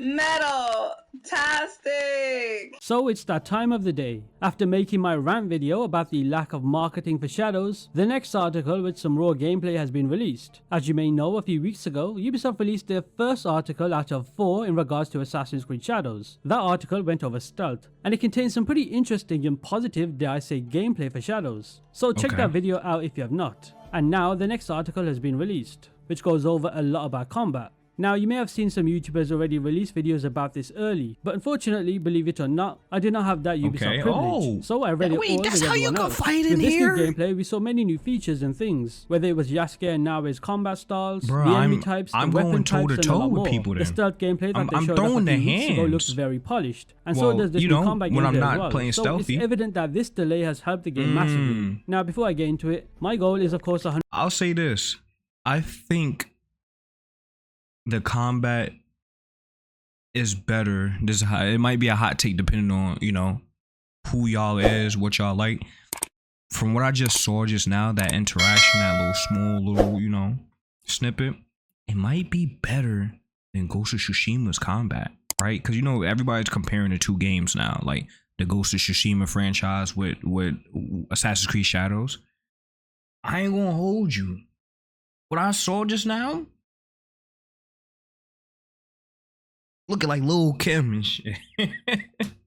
FullMetalTastic! So it's that time of the day. After making my rant video about the lack of marketing for Shadows, the next article with some raw gameplay has been released. As you may know, a few weeks ago, Ubisoft released their first article out of 4 in regards to Assassin's Creed Shadows. That article went over stealth, and it contains some pretty interesting and positive, dare I say, gameplay for Shadows. So check that video out if you have not. And now the next article has been released, which goes over a lot about combat. Now, you may have seen some YouTubers already release videos about this early, but unfortunately, believe it or not, I did not have that Ubisoft privilege. So I read it all with everyone else. With this new gameplay, we saw many new features and things, whether it was Yasuke and Naoe's combat styles, the enemy types, the weapon types, and a lot more. The stealth gameplay that they showed up a few weeks ago looks very polished, and so does this new combat gameplay as well. So it's evident that this delay has helped the game massively. Now, before I get into it, my goal is of course 100. I'll say this, I think the combat is better. It might be a hot take depending on, you know, who y'all is, what y'all like. From what I just saw just now, that interaction, that small, you know, snippet, it might be better than Ghost of Tsushima's combat, right? Because, you know, everybody's comparing the two games now, like the Ghost of Tsushima franchise with Assassin's Creed Shadows. I ain't gonna hold you. What I saw just now, looking like Lil Kim and shit.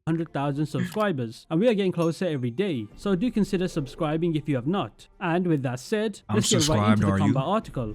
100,000 subscribers, and we are getting closer every day, so do consider subscribing if you have not. And with that said, let's get right into the combat article.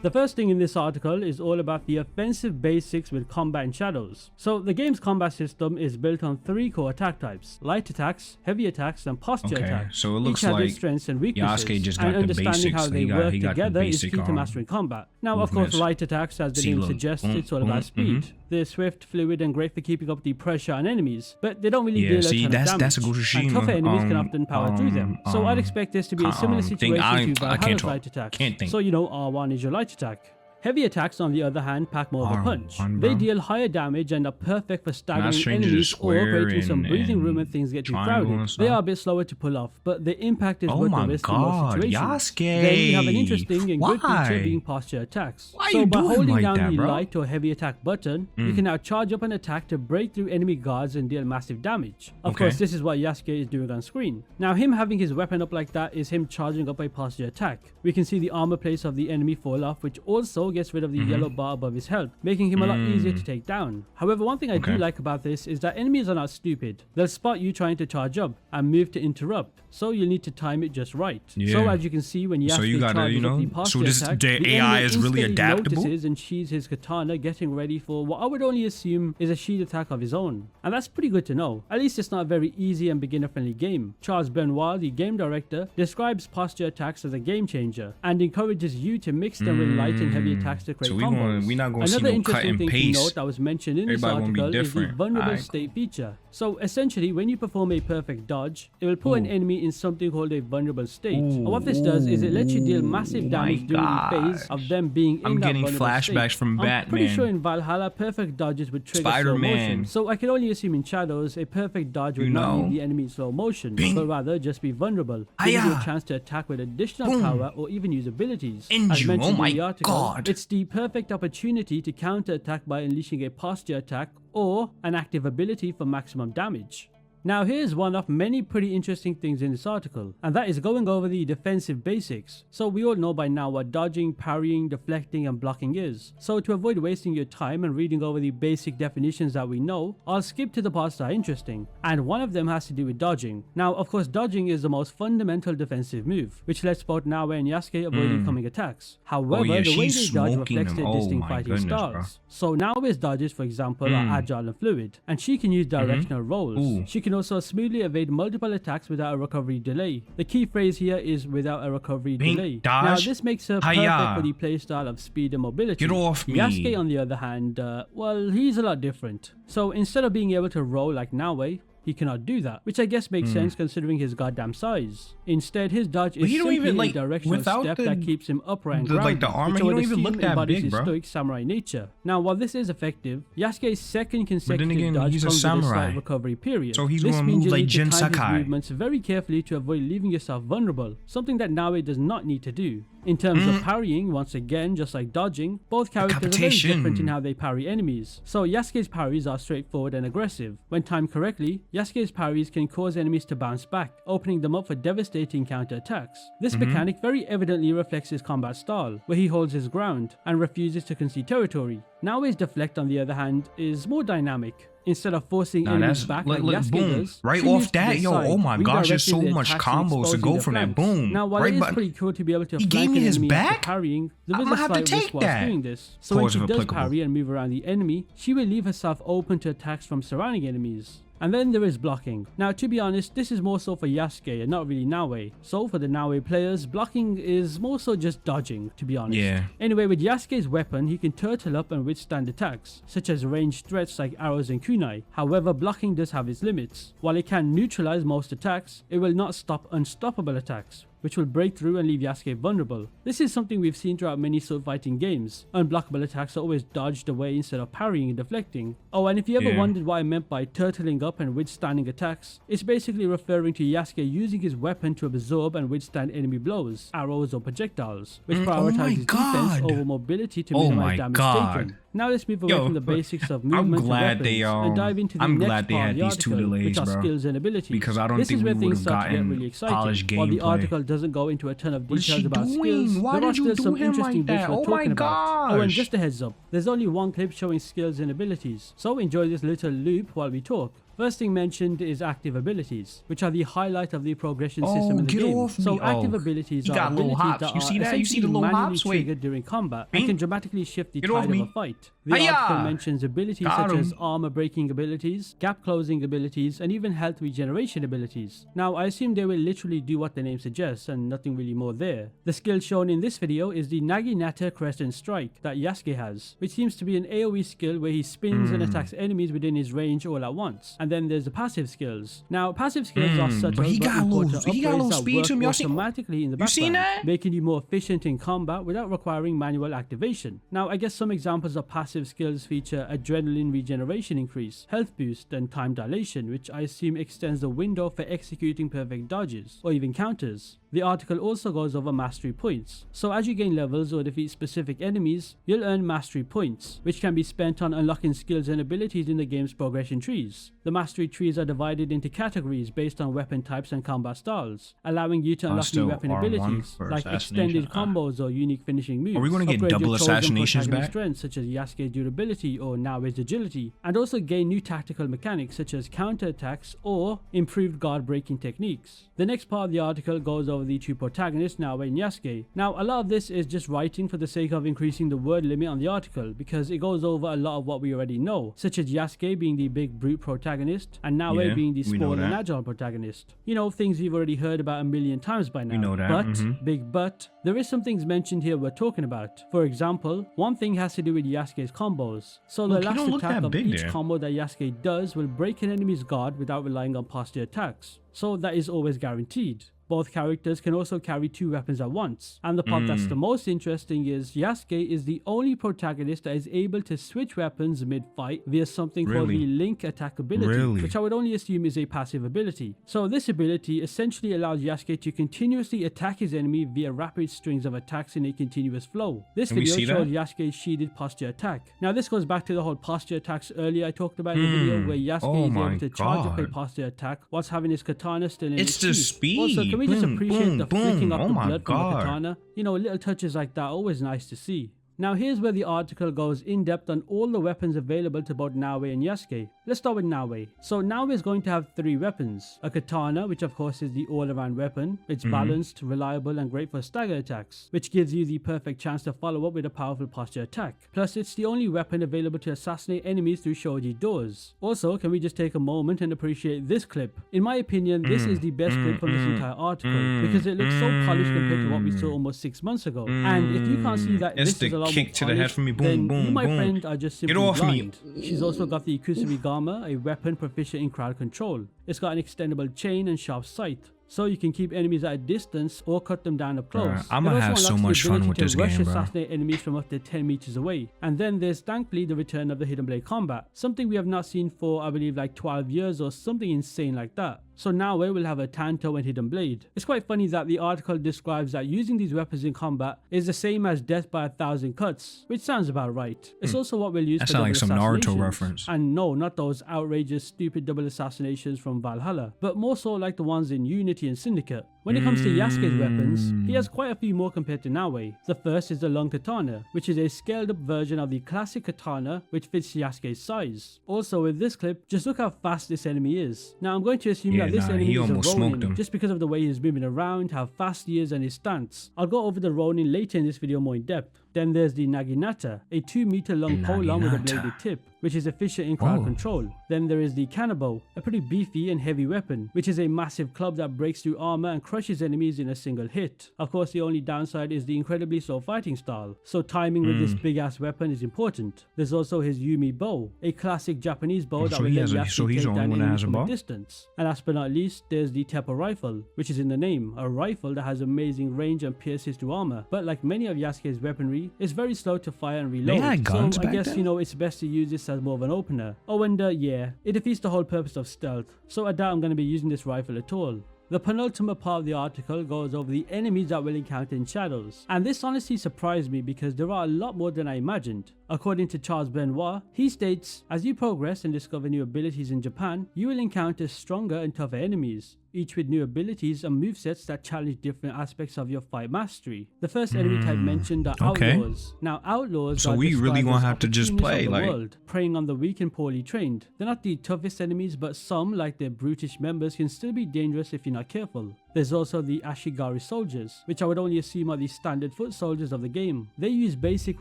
The first thing in this article is all about the offensive basics with combat in Shadows. So the game's combat system is built on 3 core attack types: light attacks, heavy attacks, and posture attacks. So it looks each have like their strengths and weaknesses, Yasuke just got and the understanding basics. how they work together is key to mastering combat. Now, of course, light attacks, as the name suggests, it's all about speed. They're swift, fluid, and great for keeping up the pressure on enemies, but they don't really deal a ton of damage, and tougher enemies can often power through them. So I'd expect this to be a similar situation to Valhalla's light attacks. So you know, R1 is your light attack. Heavy attacks, on the other hand, pack more of a punch. They deal higher damage and are perfect for staggering enemies or creating some breathing room when things get too crowded. They are a bit slower to pull off, but the impact is worth the risk in most situations. Then you have an interesting and good feature being posture attacks. So by holding down the light or heavy attack button, you can now charge up an attack to break through enemy guards and deal massive damage. Of course, this is what Yasuke is doing on screen. Now, him having his weapon up like that is him charging up a posture attack. We can see the armor plates of the enemy fall off, which also gets rid of the yellow bar above his health, making him a lot easier to take down. However, one thing I do like about this is that enemies are not stupid. They'll spot you trying to charge up and move to interrupt, so you'll need to time it just right. So as you can see, when Yasuke charges up the posture attack, the AI is really adaptable, notices and sheathes his katana, getting ready for what I would only assume is a sheath attack of his own. And that's pretty good to know. At least it's not a very easy and beginner-friendly game. Charles Benoit, the game director, describes posture attacks as a game changer and encourages you to mix them with light and heavy attacks to create combos. Another interesting thing to note that was mentioned in this article is the vulnerable state feature. So essentially, when you perform a perfect dodge, it will put an enemy in something called a vulnerable state. And what this does is it lets you deal massive damage during the phase of them being in that vulnerable flashbacks state. from Batman. I'm pretty sure in Valhalla, perfect dodges would trigger slow motion. So I can only assume in Shadows, a perfect dodge would not leave the enemy in slow motion, but rather just be vulnerable, giving you a chance to attack with additional power or even use abilities. As mentioned in the article, it's the perfect opportunity to counter-attack by unleashing a posture attack or an active ability for maximum damage. Now, here's one of many pretty interesting things in this article, and that is going over the defensive basics. So we all know by now what dodging, parrying, deflecting and blocking is. So to avoid wasting your time and reading over the basic definitions that we know, I'll skip to the parts that are interesting, and one of them has to do with dodging. Now, of course, dodging is the most fundamental defensive move, which lets both Naoe and Yasuke avoid incoming attacks. However, the way they dodge reflects their distinct fighting styles. So Naoe's dodges, for example, are agile and fluid, and she can use directional rolls. She can also smoothly evade multiple attacks without a recovery delay. The key phrase here is without a recovery delay. Now, this makes her perfect for the playstyle of speed and mobility. Get off me. Yasuke, on the other hand, well, he's a lot different. So instead of being able to roll like Naoe, he cannot do that, which I guess makes sense considering his goddamn size. Instead, his dodge is simply a directional step that keeps him upright and grounded, the armor, which he don't even look that big, his stoic samurai nature. Now, while this is effective, Yasuke's second consecutive dodge comes with a slight recovery period. So he's this gonna means move you like need to Jin time his Sakai. movements very carefully to avoid leaving yourself vulnerable, something that Naoe does not need to do. In terms of parrying, once again, just like dodging, both characters are very different in how they parry enemies. So Yasuke's parries are straightforward and aggressive. When timed correctly, Yasuke's parries can cause enemies to bounce back, opening them up for devastating counterattacks. This mechanic very evidently reflects his combat style, where he holds his ground and refuses to concede territory. Naoe's deflect, on the other hand, is more dynamic. Instead of forcing enemies back like Yasuke boom. does, right off that, yo, oh my gosh, there's so much combos to go from that. Boom. Now, while it is pretty cool to be able to he gave me his back, parrying, there is a slight risk whilst doing this. So when she does parry and move around the enemy, she will leave herself open to attacks from surrounding enemies. And then there is blocking. Now, to be honest, this is more so for Yasuke and not really Naoe. So for the Naoe players, blocking is more so just dodging, to be honest. Yeah. Anyway, with Yasuke's weapon, he can turtle up and withstand attacks, such as ranged threats like arrows and kunai. However, blocking does have its limits. While it can neutralize most attacks, it will not stop unstoppable attacks, which will break through and leave Yasuke vulnerable. This is something we've seen throughout many sword fighting games. Unblockable attacks are always dodged away instead of parrying and deflecting. Oh, and if you ever wondered what I meant by turtling up and withstanding attacks, it's basically referring to Yasuke using his weapon to absorb and withstand enemy blows, arrows or projectiles, which prioritizes defense over mobility to minimize damage taken. Now let's move away from the basics of movement and weapons and dive into the next part of the article, which are skills and abilities. Because I don't this think is where we things would start have to get gotten really exciting. polished gameplay. While the article doesn't go into a ton of details about skills, Why there are did you still some do him interesting like bits that? we're Oh talking my about. Oh, and gosh. just a heads up, there's only one clip showing skills and abilities, so enjoy this little loop while we talk. First thing mentioned is active abilities, which are the highlight of the progression system in the game. So active abilities are abilities that are essentially manually triggered during combat and can dramatically shift the tide of a fight. The article mentions abilities such as armor breaking abilities, gap closing abilities, and even health regeneration abilities. Now, I assume they will literally do what the name suggests and nothing really more there. The skill shown in this video is the Naginata Crescent Strike that Yasuke has, which seems to be an AoE skill where he spins and attacks enemies within his range all at once. And then there's the passive skills. Now, passive skills are subtle but important upgrades that work automatically in the background, making you more efficient in combat without requiring manual activation. Now, I guess some examples of passive skills feature adrenaline regeneration increase, health boost, and time dilation, which I assume extends the window for executing perfect dodges, or even counters. The article also goes over mastery points. So as you gain levels or defeat specific enemies, you'll earn mastery points, which can be spent on unlocking skills and abilities in the game's progression trees. The mastery trees are divided into categories based on weapon types and combat styles, allowing you to unlock new weapon abilities, like extended combos or unique finishing moves. Are we going to get double assassinations back? Strengths such as Yasuke's durability or Naoe's agility, and also gain new tactical mechanics such as counterattacks or improved guard breaking techniques. The next part of the article goes over the two protagonists, Naoe and Yasuke. Now, a lot of this is just writing for the sake of increasing the word limit on the article, because it goes over a lot of what we already know, such as Yasuke being the big brute protagonist and Naoe being the small and agile protagonist. You know, things we've already heard about a million times by now. We know that. But, big but, there is some things mentioned here we're talking about. For example, one thing has to do with Yasuke's combos. So the last attack of each combo that Yasuke does will break an enemy's guard without relying on posture attacks. So that is always guaranteed. Both characters can also carry two weapons at once. And the part that's the most interesting is Yasuke is the only protagonist that is able to switch weapons mid-fight via something called the link attack ability, which I would only assume is a passive ability. So this ability essentially allows Yasuke to continuously attack his enemy via rapid strings of attacks in a continuous flow. This video shows Yasuke's shielded posture attack. Now this goes back to the whole posture attacks earlier I talked about in the video, where Yasuke is able to charge up a posture attack whilst having his katana still in its the speed. Also, can we just appreciate the flicking up the blood from the katana? You know, little touches like that are always nice to see. Now here's where the article goes in depth on all the weapons available to both Naoe and Yasuke. Let's start with Naoe. So Naoe is going to have three weapons. A katana, which of course is the all-around weapon. It's balanced, reliable, and great for stagger attacks, which gives you the perfect chance to follow up with a powerful posture attack. Plus, it's the only weapon available to assassinate enemies through shoji doors. Also, can we just take a moment and appreciate this clip? In my opinion, this is the best clip from this entire article, because it looks so polished compared to what we saw almost 6 months ago. And if you can't see that this is a lot kick to the head from me, boom, boom, you, my boom. friend, are just simply Get off blind. me. She's also got the Kusarigama, a weapon proficient in crowd control. It's got an extendable chain and sharp sight, so you can keep enemies at a distance or cut them down up close. I'm gonna have so much fun with this game, bro. Assassinate enemies from up to 10 meters away. And then there's thankfully the return of the hidden blade combat, something we have not seen for I believe like 12 years or something insane like that. So Nawe will have a Tanto and Hidden Blade. It's quite funny that the article describes that using these weapons in combat is the same as death by 1,000 cuts, which sounds about right. It's also what we'll use for double assassinations. That sounds like some Naruto reference. And no, not those outrageous, stupid double assassinations from Valhalla, but more so like the ones in Unity and Syndicate. When it comes to Yasuke's weapons, he has quite a few more compared to Nawe. The first is the long katana, which is a scaled up version of the classic katana which fits Yasuke's size. Also with this clip, just look how fast this enemy is. Now I'm going to assume that this enemy is a Ronin, just because of the way he's moving around, how fast he is and his stance. I'll go over the Ronin later in this video more in depth. Then there's the Naginata, a 2-meter long polearm with a bladed tip, which is efficient in crowd control. Then there is the Kanabo, a pretty beefy and heavy weapon, which is a massive club that breaks through armor and crushes enemies in a single hit. Of course, the only downside is the incredibly slow fighting style, so timing with this big ass weapon is important. There's also his Yumi bow, a classic Japanese bow that will let Yasuke take down enemies from a distance. And last but not least, there's the Teppo rifle, which is in the name, a rifle that has amazing range and pierces through armor, but like many of Yasuke's weaponry, it's very slow to fire and reload. So I guess, you know, it's best to use this as more of an opener. Oh, and yeah, it defeats the whole purpose of stealth, so I doubt I'm going to be using this rifle at all. The penultimate part of the article goes over the enemies that we'll encounter in Shadows, and this honestly surprised me because there are a lot more than I imagined. According to Charles Benoit, he states, as you progress and discover new abilities in Japan, you will encounter stronger and tougher enemies, each with new abilities and movesets that challenge different aspects of your fight mastery. The first enemy type mentioned are Outlaws. Now Outlaws are we really gonna have to just play like world, preying on the weak and poorly trained. They're not the toughest enemies, but some, like their brutish members, can still be dangerous if you're not careful. There's also the Ashigari soldiers, which I would only assume are the standard foot soldiers of the game. They use basic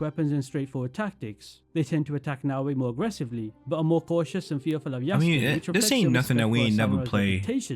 weapons and straightforward tactics. They tend to attack Nawe more aggressively, but are more cautious and fearful of Yasuke. I mean, this ain't nothing that we ain't never play against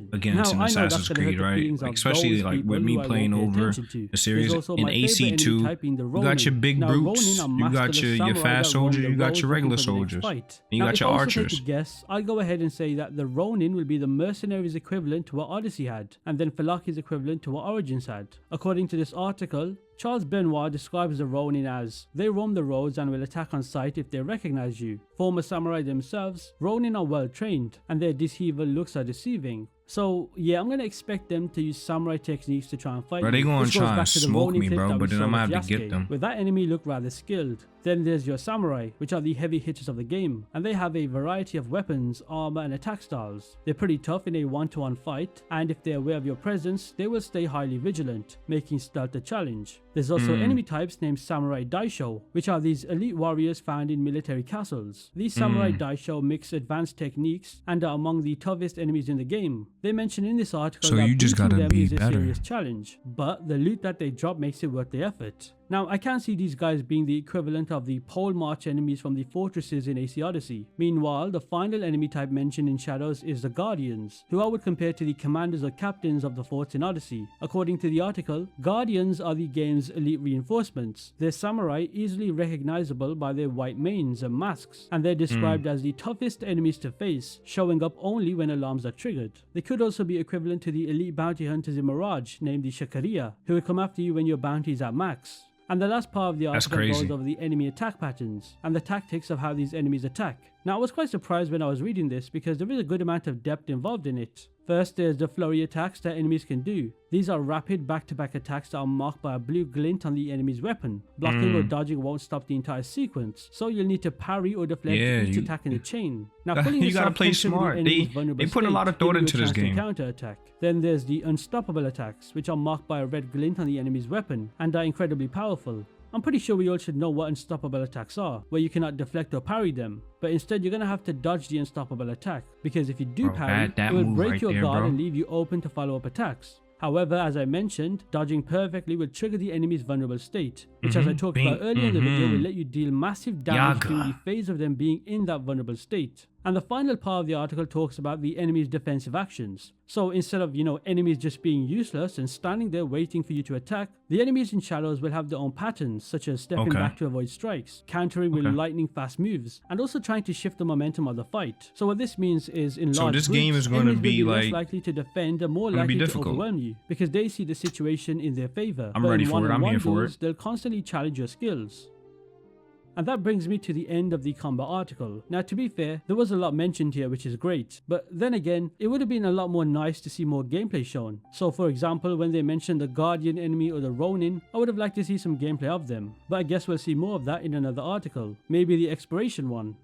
in Assassin's Creed, right? Like, especially like with me playing over the series in AC2, you got your big brutes, you got your fast soldiers, you got your regular soldiers, and you got your archers. Guess, I'll go ahead and say that the Ronin will be the mercenaries equivalent to what Odyssey had, and then Falaki's equivalent to what Origins had. According to this article, Charles Benoit describes the Ronin as, they roam the roads and will attack on sight if they recognize you. Former samurai themselves, Ronin are well trained, and their disheveled looks are deceiving. So yeah, I'm gonna expect them to use samurai techniques to try and fight. Bro, they gonna try and smoke me, bro, but then I'm gonna have to get them. With that enemy look rather skilled. Then there's your samurai, which are the heavy hitters of the game, and they have a variety of weapons, armor and attack styles. They're pretty tough in a one-to-one fight, and if they're aware of your presence, they will stay highly vigilant, making stealth a challenge. There's also enemy types named Samurai Daisho, which are these elite warriors found in military castles. These Samurai Daisho mix advanced techniques and are among the toughest enemies in the game. They mention in this article that beating them is a serious challenge, but the loot that they drop makes it worth the effort. Now, I can't see these guys being the equivalent of the pole march enemies from the fortresses in AC Odyssey. Meanwhile, the final enemy type mentioned in Shadows is the Guardians, who I would compare to the commanders or captains of the forts in Odyssey. According to the article, Guardians are the game's elite reinforcements. They're samurai easily recognizable by their white manes and masks, and they're described as the toughest enemies to face, showing up only when alarms are triggered. They could also be equivalent to the elite bounty hunters in Mirage, named the Shakaria, who will come after you when your bounty is at max. And the last part of the article goes over the enemy attack patterns and the tactics of how these enemies attack. Now, I was quite surprised when I was reading this because there is a good amount of depth involved in it. First, there's the flurry attacks that enemies can do. These are rapid back-to-back attacks that are marked by a blue glint on the enemy's weapon. Blocking or dodging won't stop the entire sequence, so you'll need to parry or deflect each attack in the chain. Now, you gotta play smart. They put a lot of thought into this game. Counter-attack. Then there's the unstoppable attacks, which are marked by a red glint on the enemy's weapon and are incredibly powerful. I'm pretty sure we all should know what unstoppable attacks are, where you cannot deflect or parry them, but instead you're gonna have to dodge the unstoppable attack, because if you do parry, it will break your guard and leave you open to follow-up attacks. However, as I mentioned, dodging perfectly will trigger the enemy's vulnerable state, which as I talked about earlier in the video will let you deal massive damage during the phase of them being in that vulnerable state. And the final part of the article talks about the enemy's defensive actions. So instead of, enemies just being useless and standing there waiting for you to attack, the enemies in Shadows will have their own patterns, such as stepping back to avoid strikes, countering with lightning fast moves, and also trying to shift the momentum of the fight. So what this means is in large groups, game is going to be less likely to defend and more likely to overwhelm you, because they see the situation in their favor. I'm ready for it. I'm here for it. They'll constantly challenge your skills. And that brings me to the end of the combat article. Now to be fair, there was a lot mentioned here which is great, but then again, it would have been a lot more nice to see more gameplay shown. So for example, when they mentioned the Guardian enemy or the Ronin, I would have liked to see some gameplay of them. But I guess we'll see more of that in another article, maybe the exploration one.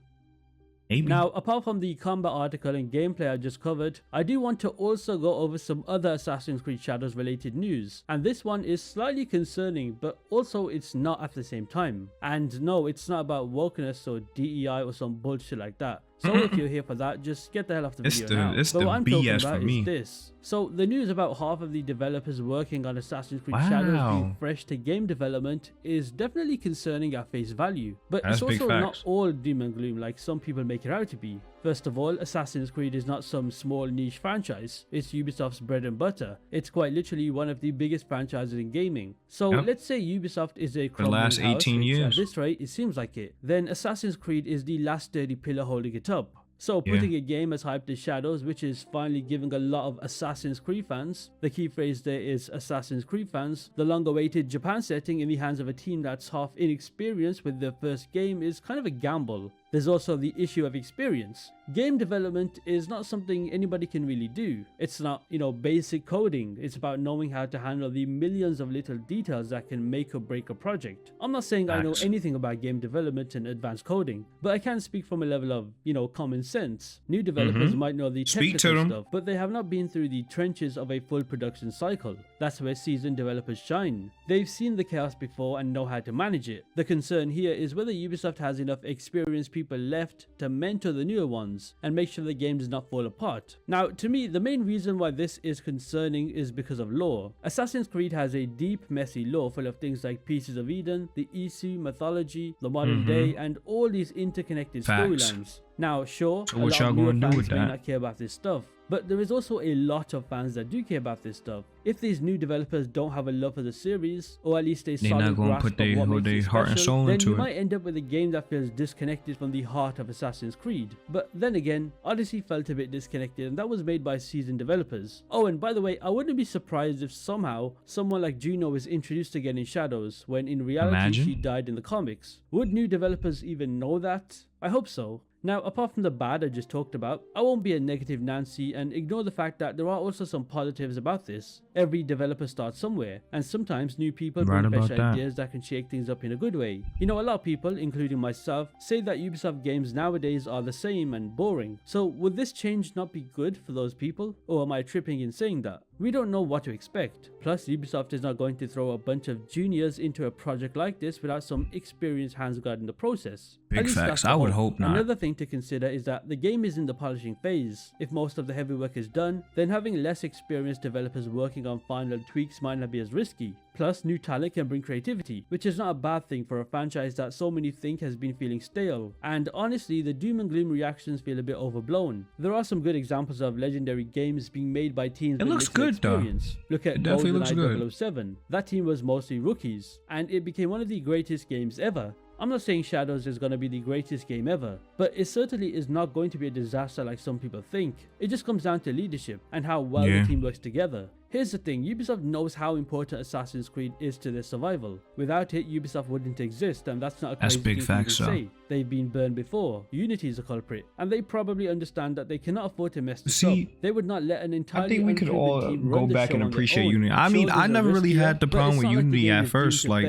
Maybe. Now, apart from the combat article and gameplay I just covered, I do want to also go over some other Assassin's Creed Shadows related news. And this one is slightly concerning, but also it's not at the same time. And no, it's not about wokeness or DEI or some bullshit like that. So if you're here for that, just get the hell off the video now. It's but the what I'm BS talking about for me. is this. So the news about half of the developers working on Assassin's Creed Shadows being fresh to game development is definitely concerning at face value. But it's also not all doom and gloom like some people make it out to be. First of all, Assassin's Creed is not some small niche franchise, it's Ubisoft's bread and butter. It's quite literally one of the biggest franchises in gaming. So let's say Ubisoft is a crumbling last 18 years. At this rate, it seems like it. Then Assassin's Creed is the last sturdy pillar holding it up. So putting a game as hyped as Shadows, which is finally giving a lot of Assassin's Creed fans, the key phrase there is Assassin's Creed fans, the long-awaited Japan setting in the hands of a team that's half inexperienced with their first game is kind of a gamble. There's also the issue of experience. Game development is not something anybody can really do. It's not, basic coding. It's about knowing how to handle the millions of little details that can make or break a project. I'm not saying I know anything about game development and advanced coding, but I can speak from a level of, common sense. New developers might know the technical stuff, but they have not been through the trenches of a full production cycle. That's where seasoned developers shine. They've seen the chaos before and know how to manage it. The concern here is whether Ubisoft has enough experienced people left to mentor the newer ones and make sure the game does not fall apart. Now, to me, the main reason why this is concerning is because of lore. Assassin's Creed has a deep, messy lore full of things like Pieces of Eden, the Isu mythology, the modern day, and all these interconnected storylines. Now, sure, a lot of newer fans may not care about this stuff, but there is also a lot of fans that do care about this stuff. If these new developers don't have a love for the series, or at least a solid grasp of what makes it special, then you might end up with a game that feels disconnected from the heart of Assassin's Creed. But then again, Odyssey felt a bit disconnected, and that was made by seasoned developers. Oh, and by the way, I wouldn't be surprised if somehow someone like Juno is introduced again in Shadows, when in reality she died in the comics. Would new developers even know that? I hope so. Now, apart from the bad I just talked about, I won't be a negative Nancy and ignore the fact that there are also some positives about this. Every developer starts somewhere, and sometimes new people bring fresh ideas that can shake things up in a good way. A lot of people, including myself, say that Ubisoft games nowadays are the same and boring. So would this change not be good for those people? Or am I tripping in saying that? We don't know what to expect. Plus, Ubisoft is not going to throw a bunch of juniors into a project like this without some experienced hands guarding the process. Big facts. I would hope not. Another thing to consider is that the game is in the polishing phase. If most of the heavy work is done, then having less experienced developers working on final tweaks might not be as risky. Plus, new talent can bring creativity, which is not a bad thing for a franchise that so many think has been feeling stale. And honestly, the doom and gloom reactions feel a bit overblown. There are some good examples of legendary games being made by teams with little experience. Look at GoldenEye 007. That team was mostly rookies, and it became one of the greatest games ever. I'm not saying Shadows is going to be the greatest game ever, but it certainly is not going to be a disaster like some people think. It just comes down to leadership and how well the team works together. Here's the thing, Ubisoft knows how important Assassin's Creed is to their survival. Without it, Ubisoft wouldn't exist, and that's not a crazy thing to say. They've been burned before. Unity is a culprit, and they probably understand that they cannot afford to mess this up. They would not let an entirely I think we could all go back and appreciate Unity. I mean, I never really had the problem with Unity at first, like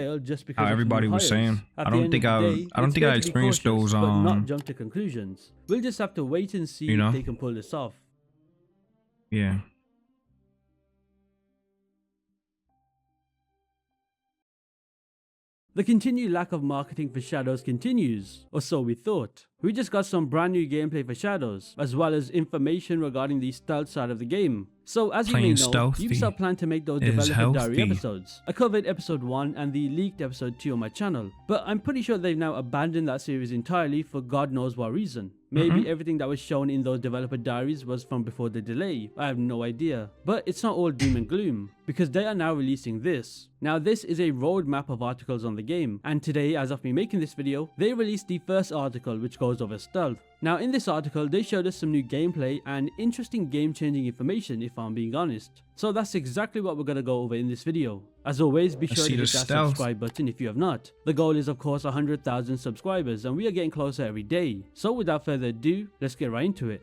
how everybody was saying. I don't think I experienced those. But not jump to conclusions. We'll just have to wait and see if they can pull this off. Yeah. The continued lack of marketing for Shadows continues, or so we thought. We just got some brand new gameplay for Shadows, as well as information regarding the stealth side of the game. So as you may know, Ubisoft plan to make those developer diary episodes. I covered episode 1 and the leaked episode 2 on my channel, but I'm pretty sure they've now abandoned that series entirely for God knows what reason. Maybe everything that was shown in those developer diaries was from before the delay, I have no idea. But it's not all doom and gloom, because they are now releasing this. Now this is a roadmap of articles on the game, and today, as of me making this video, they released the first article which goes over stealth. Now in this article, they showed us some new gameplay and interesting game-changing information, if I'm being honest. So that's exactly what we're going to go over in this video. As always, be sure to hit that subscribe button if you have not. The goal is of course 100,000 subscribers, and we are getting closer every day. So without further ado, let's get right into it.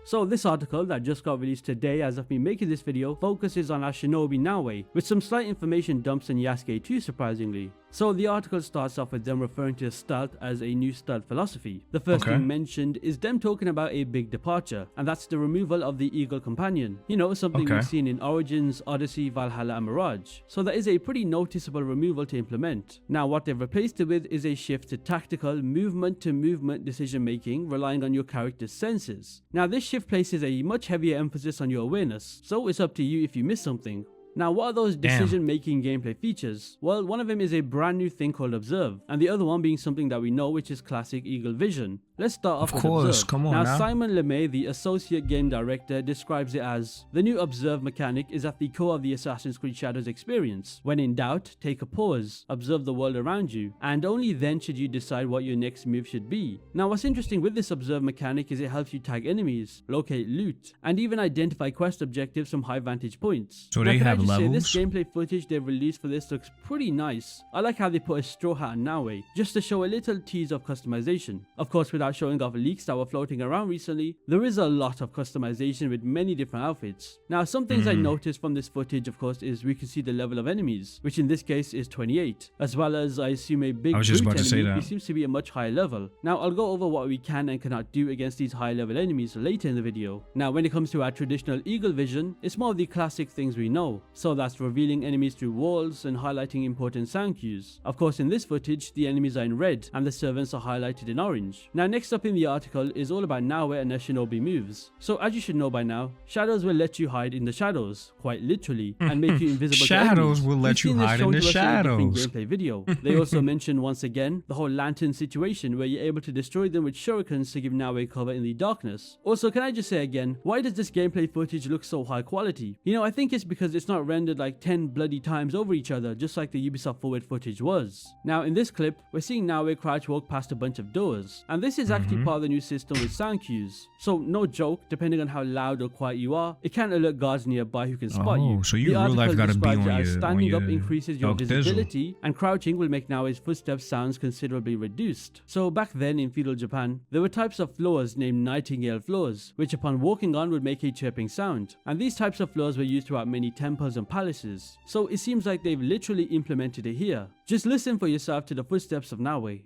So this article that just got released today as of me making this video focuses on our shinobi Naoe, with some slight information dumps on Yasuke too, surprisingly. So the article starts off with them referring to stealth as a new stealth philosophy. The first thing mentioned is them talking about a big departure, and that's the removal of the Eagle Companion. You know, something we've seen in Origins, Odyssey, Valhalla and Mirage. So that is a pretty noticeable removal to implement. Now what they've replaced it with is a shift to tactical movement to movement decision making, relying on your character's senses. Now this shift places a much heavier emphasis on your awareness, so it's up to you if you miss something. Now what are those decision-making gameplay features? Well, one of them is a brand new thing called Observe, and the other one being something that we know, which is classic Eagle Vision. Let's start off with Observe. Come on now Simon LeMay, the associate game director, describes it as, the new Observe mechanic is at the core of the Assassin's Creed Shadows experience. When in doubt, take a pause, observe the world around you, and only then should you decide what your next move should be. Now what's interesting with this Observe mechanic is it helps you tag enemies, locate loot, and even identify quest objectives from high vantage points. So they have levels? This gameplay footage they've released for this looks pretty nice. I like how they put a straw hat on Naoe, just to show a little tease of customization. Of course, without showing off leaks that were floating around recently, there is a lot of customization with many different outfits. Now some things I noticed from this footage, of course, is we can see the level of enemies, which in this case is 28, as well as I assume a big brute enemy who seems to be a much higher level. Now I'll go over what we can and cannot do against these high level enemies later in the video. Now when it comes to our traditional Eagle Vision, it's more of the classic things we know, so that's revealing enemies through walls and highlighting important sound cues. Of course in this footage, the enemies are in red and the servants are highlighted in orange. Now next up in the article is all about Naoe and her shinobi moves. So as you should know by now, shadows will let you hide in the shadows, quite literally, and make you invisible to enemies. Shadows will let you hide in the shadows. Gameplay video. They also mention once again the whole lantern situation where you're able to destroy them with shurikens to give Naoe cover in the darkness. Also, can I just say again, why does this gameplay footage look so high quality? You know, I think it's because it's not rendered like 10 bloody times over each other, just like the Ubisoft forward footage was. Now in this clip, we're seeing Naoe crouch walk past a bunch of doors, and this is actually part of the new system with sound cues. So no joke, depending on how loud or quiet you are, it can alert guards nearby who can spot you. So you real life gotta be on your standing up increases your visibility, and crouching will make Naoe's footsteps sounds considerably reduced. So back then in feudal Japan, there were types of floors named nightingale floors, which upon walking on would make a chirping sound. And these types of floors were used throughout many temples and palaces. So it seems like they've literally implemented it here. Just listen for yourself to the footsteps of Naoe.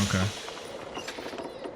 Okay.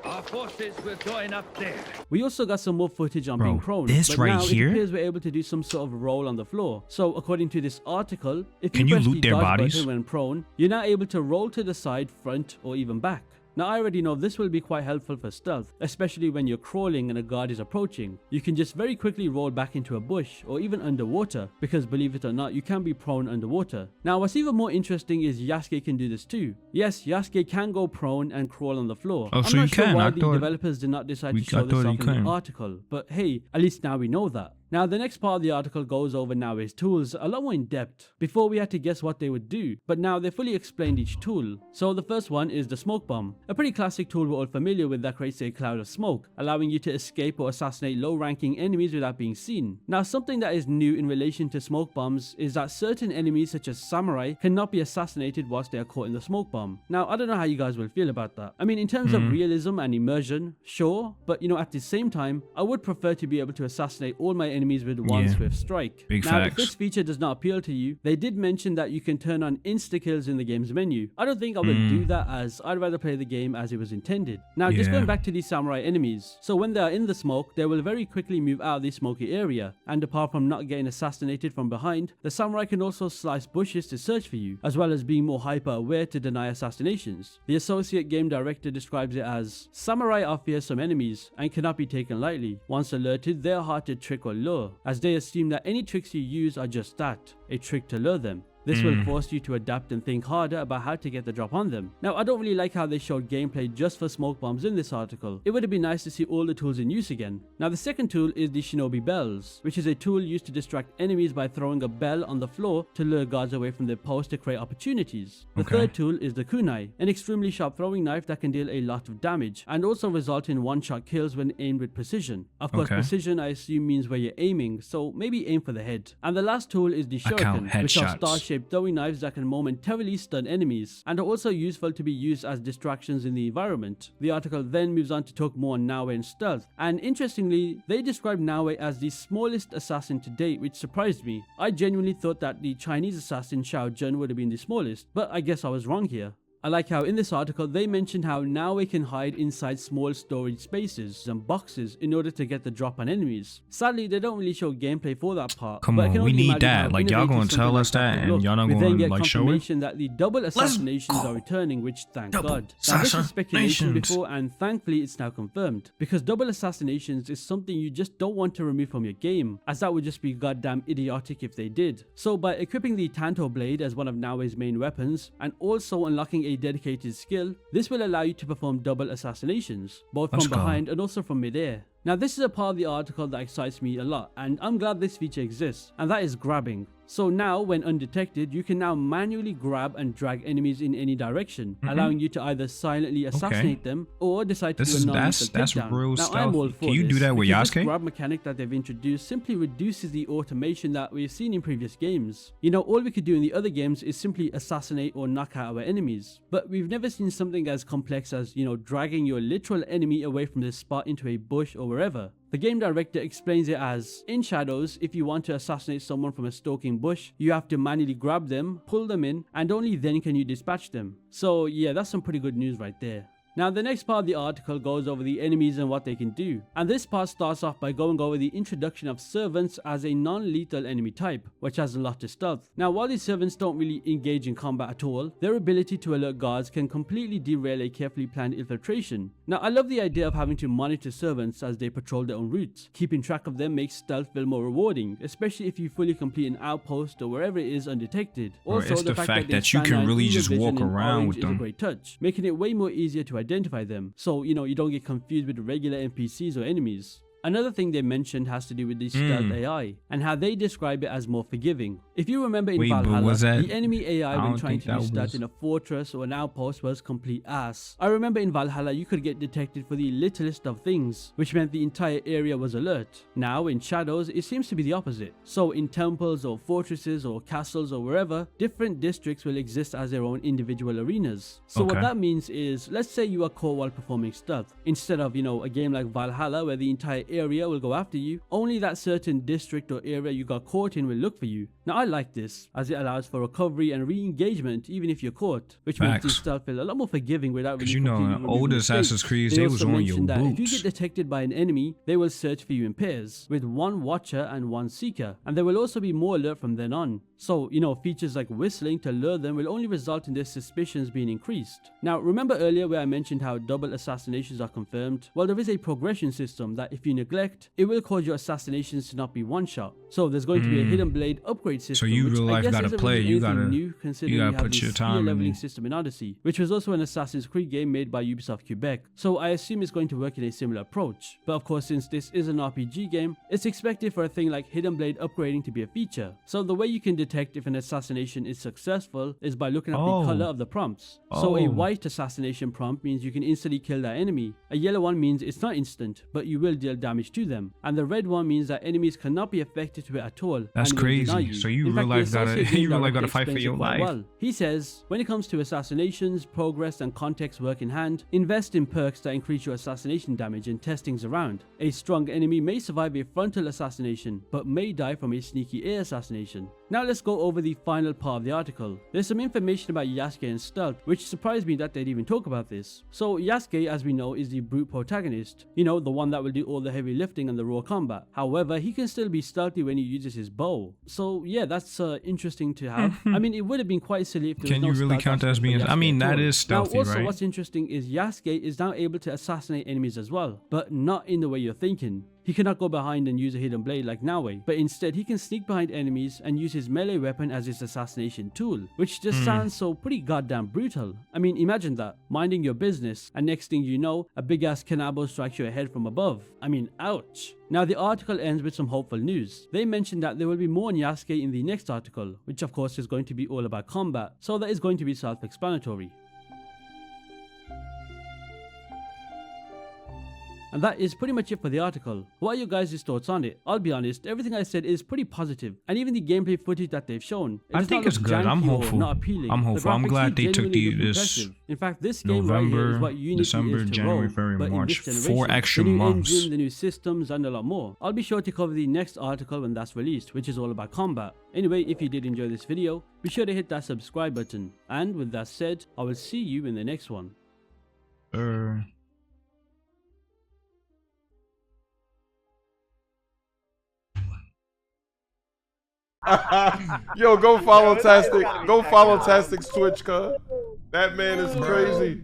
Our forces will join up there. We also got some more footage on being prone, this but right now here? it appears we're able to do some sort of roll on the floor. So according to this article, if Can you you press loot the their dodge bodies? button when prone, you're now able to roll to the side, front, or even back. Now I already know this will be quite helpful for stealth, especially when you're crawling and a guard is approaching. You can just very quickly roll back into a bush or even underwater, because believe it or not, you can be prone underwater. Now what's even more interesting is Yasuke can do this too. Yes, Yasuke can go prone and crawl on the floor. Oh, I'm not sure why the developers did not decide to show this off in the article, but hey, at least now we know that. Now the next part of the article goes over Naoe's tools a lot more in depth. Before we had to guess what they would do, but now they fully explained each tool. So the first one is the smoke bomb, a pretty classic tool we're all familiar with that creates a cloud of smoke, allowing you to escape or assassinate low-ranking enemies without being seen. Now something that is new in relation to smoke bombs is that certain enemies such as samurai cannot be assassinated whilst they are caught in the smoke bomb. Now I don't know how you guys will feel about that. I mean, in terms of realism and immersion, sure, but you know, at the same time, I would prefer to be able to assassinate all my enemies with one swift strike. Now if this feature does not appeal to you, they did mention that you can turn on insta-kills in the game's menu. I don't think I will do that, as I'd rather play the game as it was intended. Now just going back to these samurai enemies, so when they are in the smoke, they will very quickly move out of the smoky area, and apart from not getting assassinated from behind, the samurai can also slice bushes to search for you, as well as being more hyper aware to deny assassinations. The associate game director describes it as, samurai are fearsome enemies and cannot be taken lightly. Once alerted, they are hard to trick or lure, as they assume that any tricks you use are just that, a trick to lure them. This will force you to adapt and think harder about how to get the drop on them. Now, I don't really like how they showed gameplay just for smoke bombs in this article. It would have been nice to see all the tools in use again. Now, the second tool is the Shinobi Bells, which is a tool used to distract enemies by throwing a bell on the floor to lure guards away from their post to create opportunities. The third tool is the kunai, an extremely sharp throwing knife that can deal a lot of damage and also result in one-shot kills when aimed with precision. Of course, precision I assume means where you're aiming, so maybe aim for the head. And the last tool is the shuriken, which are star-shaped throwing knives that can momentarily stun enemies and are also useful to be used as distractions in the environment. The article then moves on to talk more on Naoe and stealth, and interestingly, they describe Naoe as the smallest assassin to date, which surprised me. I genuinely thought that the Chinese assassin Xiao Zhen would have been the smallest, but I guess I was wrong here. I like how in this article they mentioned how Naoe can hide inside small storage spaces and boxes in order to get the drop on enemies. Sadly, they don't really show gameplay for that part. Come on, we need that. Like, y'all gonna tell us that and y'all not gonna like show it? We then get confirmation that the double assassinations are returning, which thank God. Now, this was speculation before, and thankfully it's now confirmed. Because double assassinations is something you just don't want to remove from your game, as that would just be goddamn idiotic if they did. So by equipping the Tanto Blade as one of Naoe's main weapons, and also unlocking a dedicated skill, this will allow you to perform double assassinations, both from behind and also from mid-air. Now, this is a part of the article that excites me a lot, and I'm glad this feature exists, and that is grabbing. So now, when undetected, you can now manually grab and drag enemies in any direction, allowing you to either silently assassinate them or decide to do a non-lethal takedown. Now, I'm all for Can you do that with Yasuke? This grab mechanic that they've introduced simply reduces the automation that we've seen in previous games. You know, all we could do in the other games is simply assassinate or knock out our enemies, but we've never seen something as complex as, you know, dragging your literal enemy away from this spot into a bush or wherever. The game director explains it as, in Shadows, if you want to assassinate someone from a stalking bush, you have to manually grab them, pull them in, and only then can you dispatch them. So yeah, that's some pretty good news right there. Now, the next part of the article goes over the enemies and what they can do, and this part starts off by going over the introduction of servants as a non-lethal enemy type, which has a lot to stealth. Now, while these servants don't really engage in combat at all, their ability to alert guards can completely derail a carefully planned infiltration. Now, I love the idea of having to monitor servants as they patrol their own routes. Keeping track of them makes stealth feel more rewarding, especially if you fully complete an outpost or wherever it is undetected. Also, the fact that you can really just walk around with them is a great touch, making it way more easier to identify them, so you know you don't get confused with regular NPCs or enemies. Another thing they mentioned has to do with the stealth AI and how they describe it as more forgiving. If you remember in Valhalla, the enemy AI when trying to do stealth in a fortress or an outpost was complete ass. I remember in Valhalla you could get detected for the littlest of things, which meant the entire area was alert. Now in Shadows it seems to be the opposite. So in temples or fortresses or castles or wherever, different districts will exist as their own individual arenas. So what that means is, let's say you are caught while performing stealth. Instead of, you know, a game like Valhalla where the entire area will go after you, only that certain district or area you got caught in will look for you. Now I like this, as it allows for recovery and re-engagement even if you're caught, which makes this stealth feel a lot more forgiving without really completely removing old Assassin's Creed, they was on your boots. That if you get detected by an enemy, they will search for you in pairs, with one watcher and one seeker, and there will also be more alert from then on. So, you know, features like whistling to lure them will only result in their suspicions being increased. Now, remember earlier where I mentioned how double assassinations are confirmed? Well, there is a progression system that if you neglect, it will cause your assassinations to not be one shot. So there's going to be a hidden blade upgrade system. So you real life gotta play. Really you gotta put your time in leveling system in Odyssey, which was also an Assassin's Creed game made by Ubisoft Quebec. So I assume it's going to work in a similar approach. But of course, since this is an RPG game, it's expected for a thing like hidden blade upgrading to be a feature. So the way you can detect if an assassination is successful is by looking at the color of the prompts. So a white assassination prompt means you can instantly kill that enemy. A yellow one means it's not instant, but you will deal damage to them. And the red one means that enemies cannot be affected to it at all. That's crazy. So you real life gotta fight for your life. Well, he says, when it comes to assassinations, progress and context work in hand, invest in perks that increase your assassination damage and test things around. A strong enemy may survive a frontal assassination, but may die from a sneaky air assassination. Now let's go over the final part of the article. There's some information about Yasuke and stealth, which surprised me that they'd even talk about this. So Yasuke, as we know, is the brute protagonist. You know, the one that will do all the heavy lifting and the raw combat. However, he can still be stealthy when he uses his bow. So yeah, that's interesting to have. I mean, it would have been quite silly if there was no stealth. Can you really count that as being? I mean, that is stealthy, right? Now, also, what's interesting is Yasuke is now able to assassinate enemies as well, but not in the way you're thinking. He cannot go behind and use a hidden blade like Nawe, but instead he can sneak behind enemies and use his melee weapon as his assassination tool, which just sounds so pretty goddamn brutal. I mean, imagine that, minding your business, and next thing you know, a big ass cannibal strikes your head from above. I mean, ouch. Now the article ends with some hopeful news. They mentioned that there will be more on Yasuke in the next article, which of course is going to be all about combat, so that is going to be self-explanatory. And that is pretty much it for the article. What are your guys' thoughts on it? I'll be honest, everything I said is pretty positive, and even the gameplay footage that they've shown, I think it's good. I'm hopeful. Not appealing. I'm hopeful. I'm glad they took this in fact, this game November, right here is what Unity December, is to January, roll, February, but March, in this generation, 4 extra the new months. engine, the new systems, and a lot more. I'll be sure to cover the next article when that's released, which is all about combat. Anyway, if you did enjoy this video, be sure to hit that subscribe button. And with that said, I will see you in the next one. Yo, go follow Tastic. Go follow Tastic's Twitch, cuz. That man is crazy.